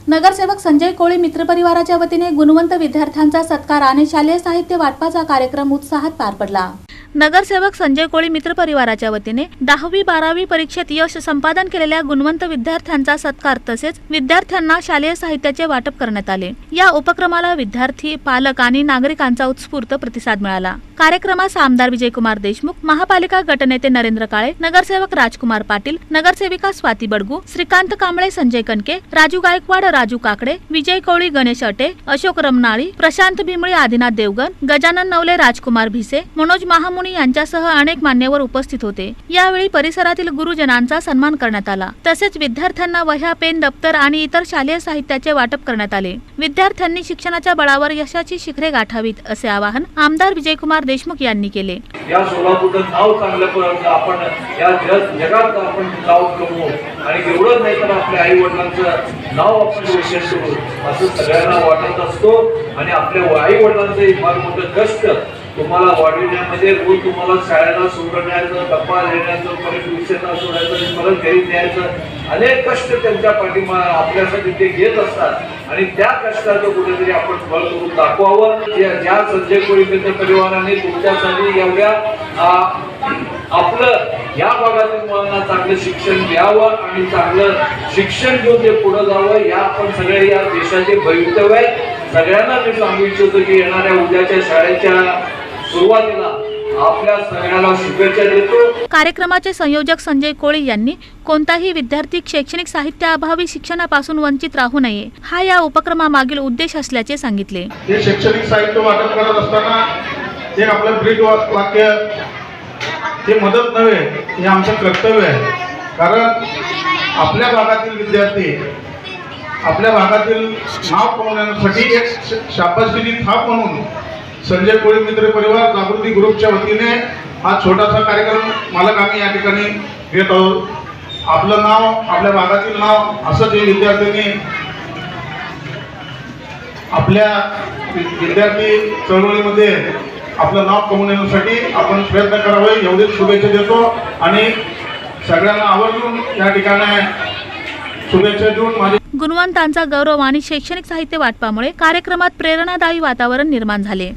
नगरसेवक संजय कोळी मित्रपरिवाराच्या वतीने गुणवंत विद्यार्थ्यांचा सत्कार आणि शालेय साहित्य वाटपाचा कार्यक्रम उत्साहात पार पडला। नगरसेवक संजय कोळी मित्रपरिवाराच्या वतीने 10वी-12वी परीक्षेत यश संपादन केलेल्या गुणवंत विद्यार्थ्यांचा सत्कार तसेच विद्यार्थ्यांना शालेय साहित्याचे वाटप करण्यात आले। या उपक्रमाला विद्यार्थी, पालक आणि नागरिकांचा उत्स्फूर्त प्रतिसाद मिळाला। कार्यक्रमास आमदार विजयकुमार देशमुख, महापालिका गटनेते नरेंद्र काळे, नगरसेवक राजकुमार पाटील, नगरसेविका स्वाती बडगू, श्रीकांत कांबळे, संजय कनके, राजू गायकवाड, राजू काकडे, विजय कोळी, गणेश अटे, अशोक रमनाळी, प्रशांत भीमळी, आदिनाथ देवगण, गजानन नवले, राजकुमार भिसे, मनोज महामुनी यांच्यासह अनेक मान्यवर उपस्थित होते। यावेळी परिसरातील गुरुजनांचा सन्मान करण्यात आला। तसेच विद्यार्थ्यांना वह्या, पेन, दप्तर आणि इतर शालेय साहित्याचे वाटप करण्यात आले। विद्यार्थ्यांनी शिक्षणाच्या बळावर यशाची शिखरे गाठावीत असे आवाहन आमदार विजयकुमार देशमुख यांनी केले। या सोलापूरचं नाव चांगल्यापर्यंत आपण या जगात आपण नाव कमवू आणि एवढंच नाही तर आपल्या आई वडिलांचं नाव आपण रोशन करू असं सगळ्यांना वाटत असतो। आणि आपल्या आई वडिलांचं फार मोठं कष्ट तुम्हाला वाढविण्यामध्ये, रोज तुम्हाला शाळेला सोडण्याचं, डब्बा देण्याचं, परत ट्युशनला सोडायचं, परत घरी न्यायचं, अनेक कष्ट त्यांच्या पाठीमा आपल्यासाठी ते घेत असतात आणि त्या कष्टाचं कुठेतरी आपण फळ करून दाखवावं। ज्या संजय कोळी मित्र परिवाराने तुमच्यासाठी एवढ्या आपलं या भागातील मुलांना चांगलं शिक्षण द्यावं आणि चांगलं शिक्षण घेऊन ते पुढे जावं, या आपण सगळे या देशाचे भवितव्य आहे। सगळ्यांना मी सांगू इच्छितो की येणाऱ्या उद्याच्या शाळेच्या सुरुवातीला आपल्या सगळ्यांना शुभेच्छा देतो। कार्यक्रमाचे संयोजक संजय कोळी यांनी कोणताही विद्यार्थी शैक्षणिक साहित्याअभावी शिक्षणापासून वंचित राहू नये हा या उपक्रमामागील उद्देश असल्याचे सांगितले। हे शैक्षणिक साहित्य वाटप करत असताना एक आपलं ब्रीद वाक्य, हे मदत नव्हे, हे आमचं कर्तव्य आहे। कारण आपल्या भागातील विद्यार्थी आपल्या भागातील नाव कमवण्यासाठी एक शाबासकीची थाप म्हणून संजय कोळी मित्र परिवार जागृती ग्रुपच्या वतीने हा छोटासा कार्यक्रम मालक आम्ही या ठिकाणी घेत आहोत। आपलं नाव, आपल्या भागातील नाव असंच हे विद्यार्थ्यांनी आपल्या विद्यार्थी चळवळीमध्ये आपलं नाव कमवण्यासाठी आपण प्रयत्न करावे एवढीच शुभेच्छा देतो आणि सगळ्यांना आवर्जून या ठिकाणी शुभेच्छा देऊन माझे गुणवंतांचा गौरव आणि शैक्षणिक साहित्य वाटपामुळे कार्यक्रमात प्रेरणादायी वातावरण निर्माण झाले।